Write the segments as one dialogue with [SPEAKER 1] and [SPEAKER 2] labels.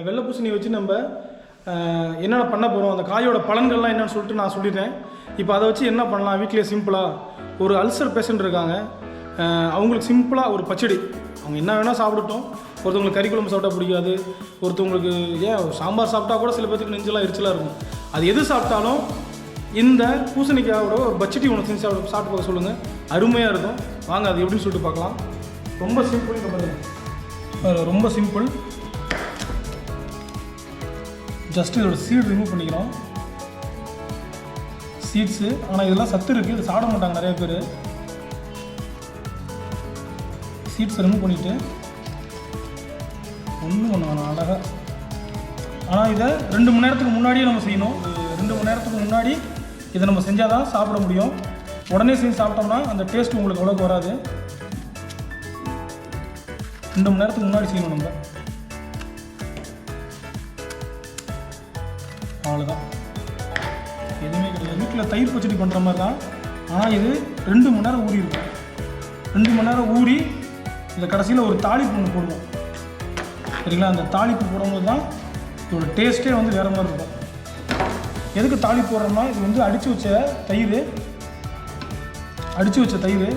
[SPEAKER 1] வெள்ளை பூசணி வச்சு நம்ம என்னென்ன பண்ண போகிறோம், அந்த காயோட பலன்கள்லாம் என்னென்னு சொல்லிட்டு நான் சொல்லிட்டேன். இப்போ அதை வச்சு என்ன பண்ணலாம் வீட்டிலே சிம்பிளாக. ஒரு அல்சர் பேஷண்ட் இருக்காங்க, அவங்களுக்கு சிம்பிளாக ஒரு பச்சடி. அவங்க என்ன வேணால் சாப்பிடட்டும். ஒருத்தவங்களுக்கு கறி குழம்பு சாப்பிட்டா பிடிக்காது, ஒருத்தவங்களுக்கு சாம்பார் சாப்பிட்டா கூட சில பேருக்கு நெஞ்செல்லாம் எரிச்சலாக இருக்கும். அது எது சாப்பிட்டாலும் இந்த பூசணிக்காயோட ஒரு பச்சடி ஒன்று செஞ்சு சாப்பிட்டு பார்க்க சொல்லுங்கள், அருமையாக இருக்கும். வாங்க அது எப்படின்னு சொல்லிட்டு பார்க்கலாம். ரொம்ப சிம்பிள். ரொம்ப சிம்பிள். ஜஸ்ட் இதோட சீட் ரிமூவ் பண்ணிக்கிறோம். சீட்ஸு ஆனால் இதெல்லாம் சத்து இருக்குது, இது சாப்பிட மாட்டாங்க நிறைய பேர். சீட்ஸை ரிமூவ் பண்ணிவிட்டு ஒன்றும் வேணாம் அழகாக. ஆனால் இதை 2 மணி நேரத்துக்கு முன்னாடியே நம்ம செய்யணும். 2 மணி நேரத்துக்கு முன்னாடி இதை நம்ம செஞ்சால் தான் சாப்பிட முடியும். உடனே செஞ்சு சாப்பிட்டோம்னா அந்த டேஸ்ட் உங்களுக்கு அவ்வளோக்கு வராது. 2 மணி நேரத்துக்கு முன்னாடி செய்யணும் நம்ம. அவ்வளோதான், எதுவுமே கிடையாது. வீட்டில் தயிர் பச்சடி பண்ணுற மாதிரி தான். ஆனால் இது 2 மணி நேரம் ஊறி இருக்கும். 2 மணி நேரம் ஊறி இந்த கடைசியில் ஒரு தாளிப்பு ஒன்று போடுவோம், சரிங்களா? அந்த தாளிப்பு போடும்போது தான் இதோட டேஸ்ட்டே வந்து வேறு மாதிரி இருக்கும். எதுக்கு தாளிப்பு போடுறோம்னா, இது வந்து அடித்து வச்ச தயிர்.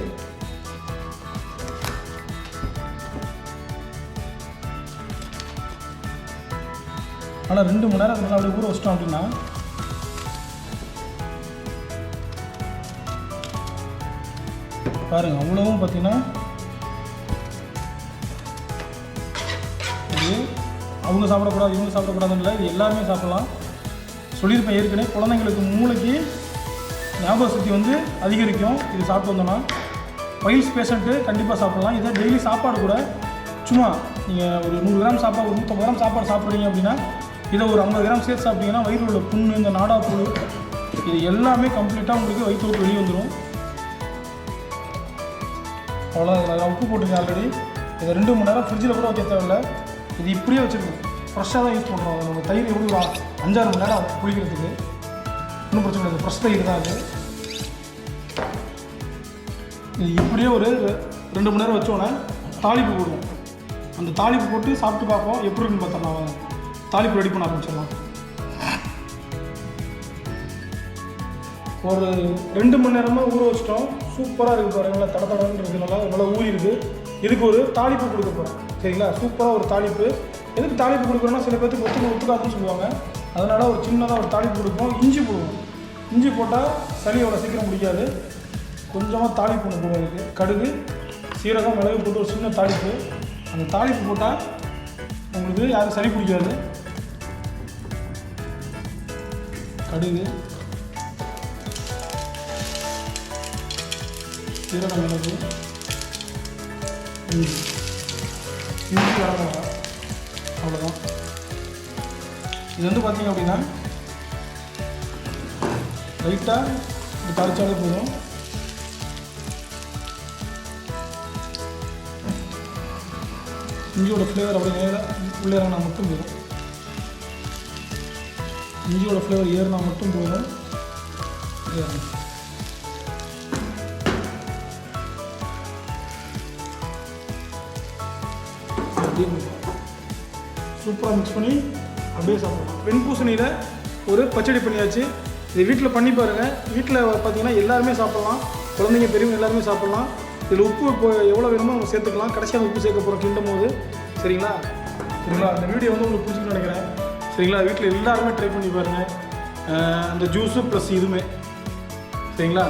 [SPEAKER 1] ஆனால் 2 மணி நேரம் நல்லா அப்படியே ஊற வச்சிட்டோம் அப்படின்னா பாருங்கள், அவ்வளவும் பார்த்தீங்கன்னா இது அவங்க சாப்பிடக்கூடாது இவங்க சாப்பிடக்கூடாதுன்னு இல்லை, இது எல்லாருமே சாப்பிட்லாம். சொல்லியிருப்பேன் ஏற்கனவே, குழந்தைங்களுக்கு மூளைக்கு ஞாபக சக்தி வந்து அதிகரிக்கும் இது சாப்பிட்டு வந்தோன்னா. பைல்ஸ் பேஷண்ட்டு கண்டிப்பாக சாப்பிட்லாம். இதை டெய்லி சாப்பாடு கூட சும்மா நீங்கள் ஒரு 100 கிராம் சாப்பாடு, 150 கிராம் சாப்பாடு சாப்பிட்றீங்க அப்படின்னா இதை ஒரு 50 கிராம் சேர்த்து சாப்பிட்டீங்கன்னா வயிறு உள்ள புண்ணு, இந்த நாடாப்புழு, இது எல்லாமே கம்ப்ளீட்டாக உங்களுக்கு வயிற்று விட்டு வெளியே வந்துடும். அவ்வளோதான். உப்பு போட்டுருக்கேன் ஆல்ரெடி. இதை 2 மணி நேரம் ஃப்ரிட்ஜில் கூட வைக்க தேவையில்லை. இது இப்படியே வச்சுருக்கோம், ஃப்ரெஷ்ஷாக தான் யூஸ் பண்ணுறோம். நம்ம தயிர் எப்படி 5-6 மணி நேரம் குளிக்கிறதுக்கு இன்னும் பிரச்சனை இல்லை. ஃப்ரெஷ் தயிர் தான் அது. இது இப்படியே ஒரு 2 மணி நேரம் வச்சோன்னே தாளிப்பு போடுவோம். அந்த தாளிப்பு போட்டு சாப்பிட்டு பார்ப்போம் எப்படி இருக்குன்னு பார்த்தோம்னா தாளிப்பு ரெடி பண்ண ஆரம்பிச்சிடலாம். ஒரு 2 மணி நேரமாக ஊற வச்சிட்டோம். சூப்பராக இருக்குது பாருங்களா, தடத்தடன்னு இருக்குனால நல்லா ஊறி இருக்குது. இதுக்கு ஒரு தாளிப்பு கொடுக்க போகிறேன், சரிங்களா? சூப்பராக ஒரு தாளிப்பு. எதுக்கு தாளிப்பு கொடுக்குறோன்னா, சில பேருக்கு ஒத்துக்காதுன்னு சொல்லுவாங்க. அதனால் ஒரு சின்னதாக ஒரு தாளிப்பு கொடுப்போம். இஞ்சி போடுவோம். இஞ்சி போட்டால் சளி அவ்வளோ சீக்கிரம் பிடிக்காது. கொஞ்சமாக தாளிப்பு ஒன்று போடுவோம். இதுக்கு கடுகு, சீரகம், மிளகு போட்டு ஒரு சின்ன தாளிப்பு. அந்த தாளிப்பு போட்டால் உங்களுக்கு யாரும் சளி பிடிக்காது. கடுகு, சீரகம், மிளகு, இஞ்சி வரமிளகா, அவ்வளோதான். இது வந்து பார்த்திங்க அப்படின்னா லைட்டாக இது தாளிச்சாலே போதும். இஞ்சியோட ஃப்ளேவர் அப்படியே நேராக உள்ளே ஏறினா மட்டும் போதும். இஞ்சியோட ஃப்ளேவர் ஏறினா மட்டும் போதும். சூப்பராக மிக்ஸ் பண்ணி அப்படியே சாப்பிடலாம். வெண்பூசணியில் ஒரு பச்சடி பண்ணியாச்சு. இது வீட்டில் பண்ணி பாருங்கள். வீட்டில் பார்த்தீங்கன்னா எல்லாருமே சாப்பிட்லாம், குழந்தைங்க பெரியவங்க எல்லாருமே சாப்பிட்லாம். இதில் உப்பு இப்போ எவ்வளோ வேணுமோ நம்ம சேர்த்துக்கலாம். கடைசியாக உப்பு சேர்க்க போகிறோம் கிண்டும் போது, சரிங்களா? அந்த வீடியோ வந்து உங்களுக்கு பிடிச்சின்னு நினைக்கிறேன், சரிங்களா? வீட்டில் எல்லாருமே ட்ரை பண்ணி பாருங்கள். அந்த ஜூஸு ப்ளஸ் இதுவுமே, சரிங்களா?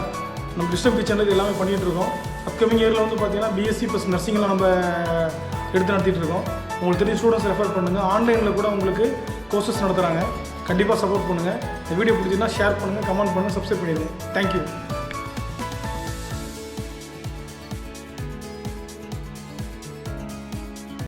[SPEAKER 1] நம்ம டிஸ்டர்ப் சேனல் எல்லாமே பண்ணிகிட்ருக்கோம். அப்கமிங் இயரில் வந்து பார்த்தீங்கன்னா பிஎஸ்சி ப்ளஸ் நர்சிங்கெலாம் நம்ம எடுத்து நடத்திட்டு இருக்கோம். உங்களுக்கு தெரியும், ஸ்டூடெண்ட்ஸ் ரெஃபர் பண்ணுங்கள். ஆன்லைனில் கூட உங்களுக்கு கோர்சஸ் நடத்துகிறாங்க. கண்டிப்பாக சப்போர்ட் பண்ணுங்கள். இந்த வீடியோ பிடிச்சிங்கன்னா ஷேர் பண்ணுங்கள், கமெண்ட் பண்ணுங்கள், சப்ஸ்கிரைப் பண்ணிடுங்க. தேங்க்யூ.